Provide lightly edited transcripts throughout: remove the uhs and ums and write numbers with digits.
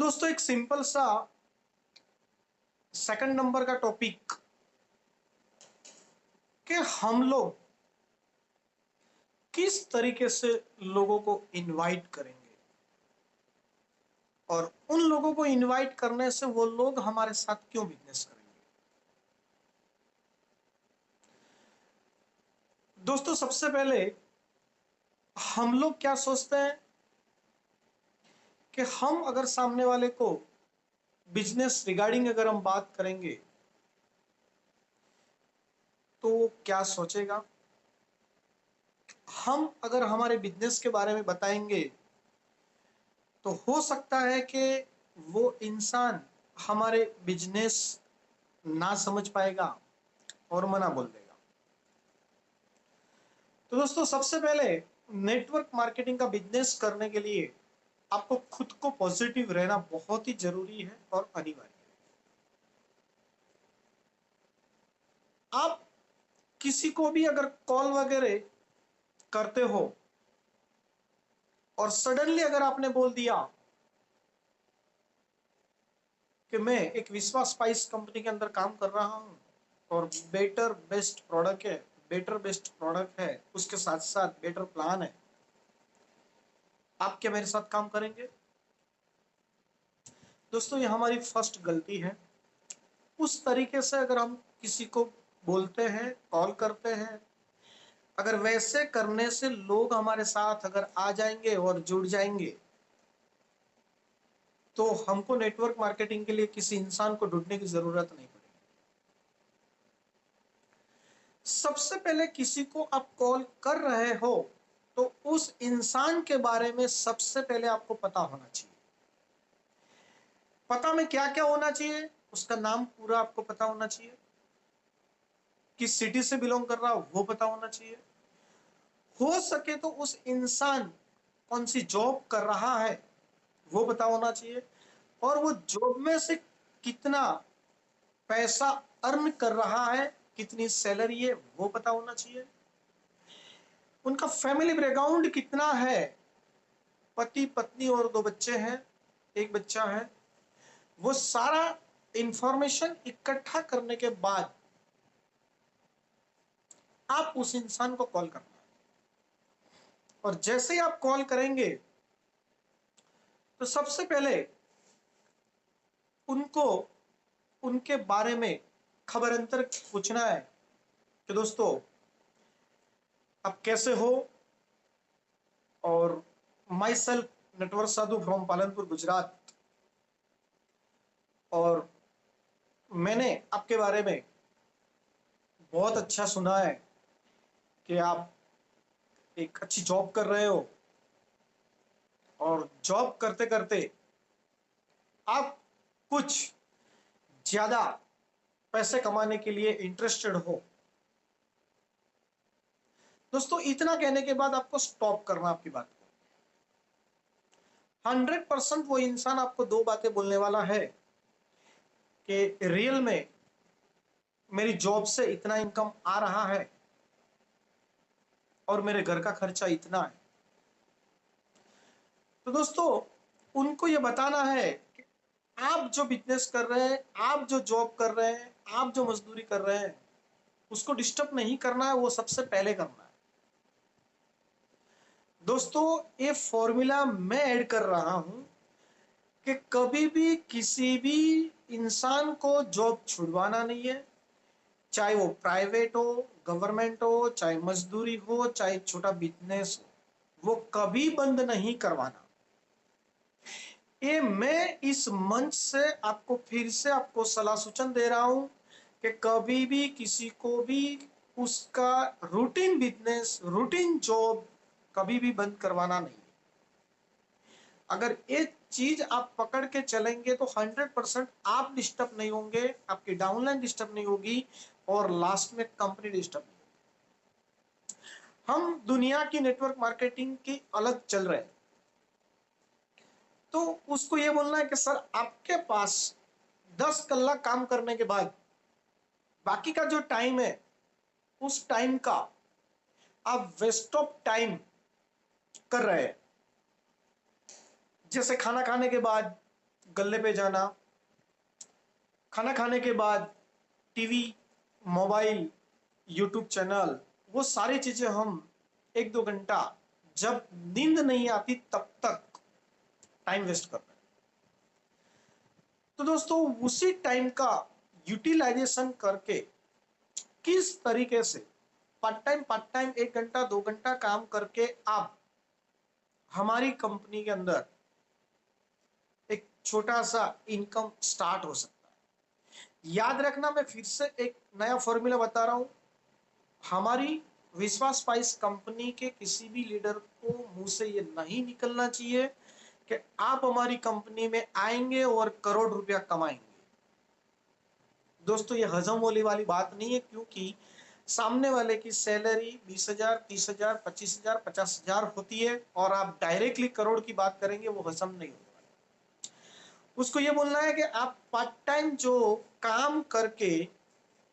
दोस्तों एक सिंपल सा सेकंड नंबर का टॉपिक कि हम लोग किस तरीके से लोगों को इनवाइट करेंगे और उन लोगों को इनवाइट करने से वो लोग हमारे साथ क्यों बिजनेस करेंगे। दोस्तों सबसे पहले हम लोग क्या सोचते हैं कि हम अगर सामने वाले को बिजनेस रिगार्डिंग अगर हम बात करेंगे तो वो क्या सोचेगा। हम अगर हमारे बिजनेस के बारे में बताएंगे तो हो सकता है कि वो इंसान हमारे बिजनेस ना समझ पाएगा और मना बोल देगा। तो दोस्तों सबसे पहले नेटवर्क मार्केटिंग का बिजनेस करने के लिए आपको खुद को पॉजिटिव रहना बहुत ही जरूरी है और अनिवार्य है। आप किसी को भी अगर कॉल वगैरह करते हो और सडनली अगर आपने बोल दिया कि मैं एक विश्वास स्पाइस कंपनी के अंदर काम कर रहा हूं और बेटर बेस्ट प्रोडक्ट है, उसके साथ साथ बेटर प्लान है, आप क्या मेरे साथ काम करेंगे? दोस्तों ये हमारी फर्स्ट गलती है। उस तरीके से अगर हम किसी को बोलते हैं, कॉल करते हैं, अगर वैसे करने से लोग हमारे साथ अगर आ जाएंगे और जुड़ जाएंगे तो हमको नेटवर्क मार्केटिंग के लिए किसी इंसान को ढूंढने की जरूरत नहीं पड़ेगी। सबसे पहले किसी को आप कॉल कर रहे हो तो उस इंसान के बारे में सबसे पहले आपको पता होना चाहिए। पता में क्या क्या होना चाहिए? उसका नाम पूरा आपको पता होना चाहिए, किस सिटी से बिलोंग कर रहा हो वो पता होना चाहिए, हो सके तो उस इंसान कौन सी जॉब कर रहा है वो पता होना चाहिए, और वो जॉब में से कितना पैसा अर्न कर रहा है, कितनी सैलरी है वो पता होना चाहिए, उनका फैमिली बैकग्राउंड कितना है, पति पत्नी और 2 बच्चे हैं, एक बच्चा है, वो सारा इंफॉर्मेशन इकट्ठा करने के बाद आप उस इंसान को कॉल करना है। और जैसे ही आप कॉल करेंगे तो सबसे पहले उनको उनके बारे में खबर अंतर पूछना है कि दोस्तों आप कैसे हो, और my self Natwar Sadhu from Palanpur Gujarat, और मैंने आपके बारे में बहुत अच्छा सुना है कि आप एक अच्छी जॉब कर रहे हो और जॉब करते करते आप कुछ ज्यादा पैसे कमाने के लिए इंटरेस्टेड हो। दोस्तों इतना कहने के बाद आपको स्टॉप करना आपकी बात को। 100% वो इंसान आपको 2 बातें बोलने वाला है कि रियल में मेरी जॉब से इतना इनकम आ रहा है और मेरे घर का खर्चा इतना है। तो दोस्तों उनको ये बताना है कि आप जो बिजनेस कर रहे हैं, आप जो जॉब कर रहे हैं, आप जो मजदूरी कर रहे हैं, उसको डिस्टर्ब नहीं करना है, वो सबसे पहले करना है। दोस्तों ये फॉर्मूला मैं ऐड कर रहा हूं कि कभी भी किसी भी इंसान को जॉब छुड़वाना नहीं है, चाहे वो प्राइवेट हो, गवर्नमेंट हो, चाहे मजदूरी हो, चाहे छोटा बिजनेस हो, वो कभी बंद नहीं करवाना। ये मैं इस मंच से आपको फिर से आपको सलाह सूचन दे रहा हूं कि कभी भी किसी को भी उसका रूटीन बिजनेस, रूटीन जॉब कभी भी बंद करवाना नहीं। अगर एक चीज आप पकड़ के चलेंगे तो 100% आप डिस्टर्ब नहीं होंगे, आपकी डाउनलाइन डिस्टर्ब नहीं होगी और लास्ट में कंपनी डिस्टर्ब नहीं होगी। हम दुनिया की नेटवर्क मार्केटिंग की अलग चल रहे हैं, तो उसको ये बोलना है कि सर आपके पास 10 कलाक काम करने के बाद बाकी का जो टाइम है उस टाइम का आप वेस्ट ऑफ टाइम कर रहे हैं। जैसे खाना खाने के बाद गल्ले पे जाना, खाना खाने के बाद टीवी, मोबाइल, यूट्यूब चैनल, वो सारी चीजें हम 1-2 घंटा जब नींद नहीं आती तब तक टाइम वेस्ट कर रहे हैं। तो दोस्तों उसी टाइम का यूटिलाइजेशन करके किस तरीके से पार्ट टाइम 1 घंटा 2 घंटा काम करके आप हमारी कंपनी के अंदर एक छोटा सा इनकम स्टार्ट हो सकता है। याद रखना, मैं फिर से एक नया फॉर्मूला बता रहा हूं। हमारी विश्वास स्पाइस कंपनी के किसी भी लीडर को मुंह से ये नहीं निकलना चाहिए कि आप हमारी कंपनी में आएंगे और करोड़ रुपया कमाएंगे। दोस्तों ये हजम होने वाली बात नहीं है, क्योंकि सामने वाले की सैलरी 20,000, 30,000, 25,000, 50,000 होती है और आप डायरेक्टली करोड़ की बात करेंगे, वो हजम नहीं होने वाला। उसको ये बोलना है कि आप पार्ट टाइम जो काम करके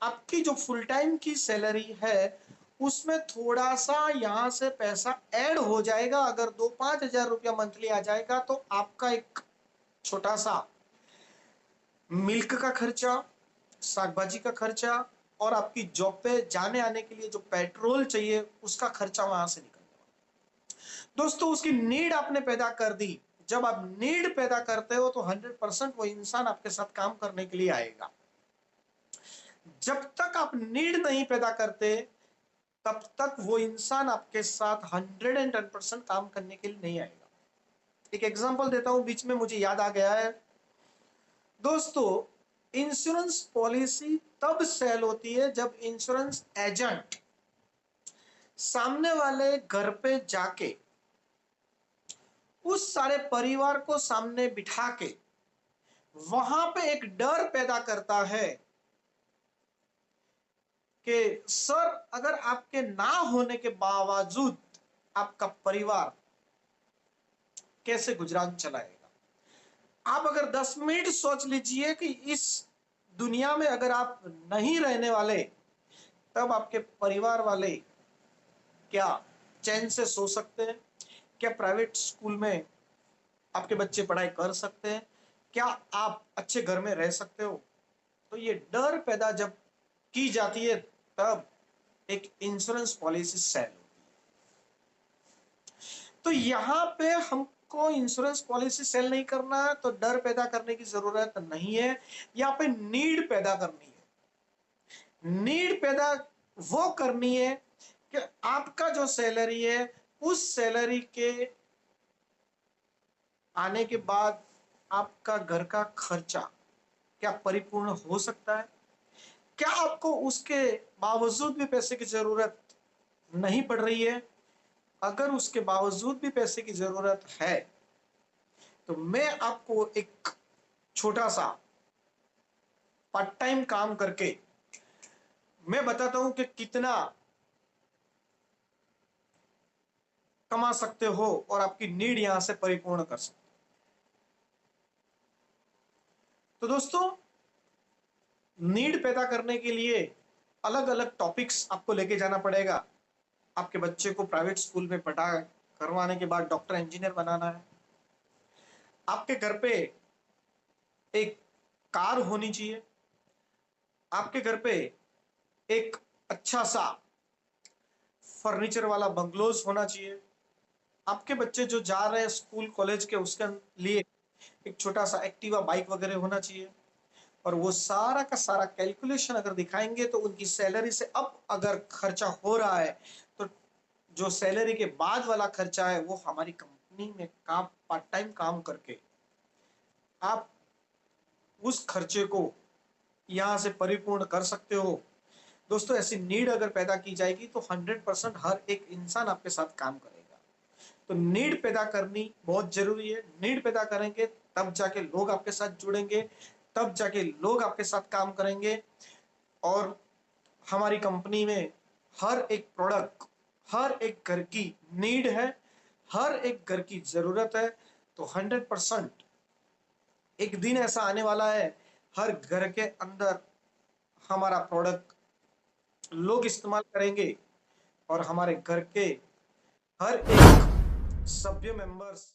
आपकी जो फुल टाइम की सैलरी है उसमें थोड़ा सा यहां से पैसा ऐड हो जाएगा। अगर 2-5 हजार रुपया मंथली आ जाएगा तो आपका एक छोटा सा मिल्क का खर्चा, शाकभाजी का खर्चा और आपकी जॉब पे जाने आने के लिए जो पेट्रोल चाहिए उसका खर्चा वहां से निकल जाएगा। दोस्तों उसकी नीड आपने पैदा कर दी। जब आप नीड पैदा करते हो तो 100% वो इंसान आपके साथ काम करने के लिए आएगा। जब तक आप नीड नहीं पैदा करते तब तक वो इंसान आपके साथ 110% काम करने के लिए नहीं आएगा। एक एग्जांपल देता हूं, बीच में मुझे याद आ गया है। दोस्तों इंश्योरेंस पॉलिसी तब सेल होती है जब इंश्योरेंस एजेंट सामने वाले घर पे जाके उस सारे परिवार को सामने बिठा के वहां पे एक डर पैदा करता है कि सर अगर आपके ना होने के बावजूद आपका परिवार कैसे गुजरान चलाएगा। आप अगर 10 मिनट सोच लीजिए कि इस दुनिया में अगर आप नहीं रहने वाले तब आपके परिवार वाले क्या चैन से सो सकते हैं? क्या प्राइवेट स्कूल में आपके बच्चे पढ़ाई कर सकते हैं? क्या आप अच्छे घर में रह सकते हो? तो ये डर पैदा जब की जाती है तब एक इंश्योरेंस पॉलिसी सेल होती है। तो यहाँ पे हमको इंश्योरेंस पॉलिसी सेल नहीं करना है, तो डर पैदा करने की जरूरत नहीं है। यहाँ पे नीड पैदा करनी है। नीड पैदा वो करनी है कि आपका जो सैलरी है उस सैलरी के आने के बाद आपका घर का खर्चा क्या परिपूर्ण हो सकता है? क्या आपको उसके बावजूद भी पैसे की जरूरत नहीं पड़ रही है? अगर उसके बावजूद भी पैसे की जरूरत है तो मैं आपको एक छोटा सा पार्ट टाइम काम करके मैं बताता हूं कि कितना कमा सकते हो और आपकी नीड यहां से परिपूर्ण कर सकते हो। तो दोस्तों नीड पैदा करने के लिए अलग अलग टॉपिक्स आपको लेके जाना पड़ेगा। आपके बच्चे को प्राइवेट स्कूल में पढ़ा करवाने के बाद डॉक्टर इंजीनियर बनाना है। आपके घर पे एक कार होनी चाहिए। आपके घर पे एक अच्छा सा फर्नीचर वाला बंगलोज होना चाहिए। आपके बच्चे जो जा रहे हैं स्कूल कॉलेज के उसके लिए एक छोटा सा एक्टिवा बाइक वगैरह होना चाहिए। और वो सारा का सारा कैलकुलेशन अगर दिखाएंगे तो उनकी सैलरी से अब अगर खर्चा हो रहा है तो जो सैलरी के बाद वाला खर्चा है वो हमारी कंपनी में काम पार्ट टाइम काम करके आप उस खर्चे को यहां से परिपूर्ण कर सकते हो। दोस्तों ऐसी नीड अगर पैदा की जाएगी तो 100% हर एक इंसान आपके साथ काम करेगा। तो नीड पैदा करनी बहुत जरूरी है। नीड पैदा करेंगे तब जाके लोग आपके साथ जुड़ेंगे, तब जाके लोग आपके साथ काम करेंगे। और हमारी कंपनी में हर एक प्रोडक्ट हर एक घर की नीड है, हर एक घर की जरूरत है। तो 100% एक दिन ऐसा आने वाला है हर घर के अंदर हमारा प्रोडक्ट लोग इस्तेमाल करेंगे और हमारे घर के हर एक सभ्य मेंबर्स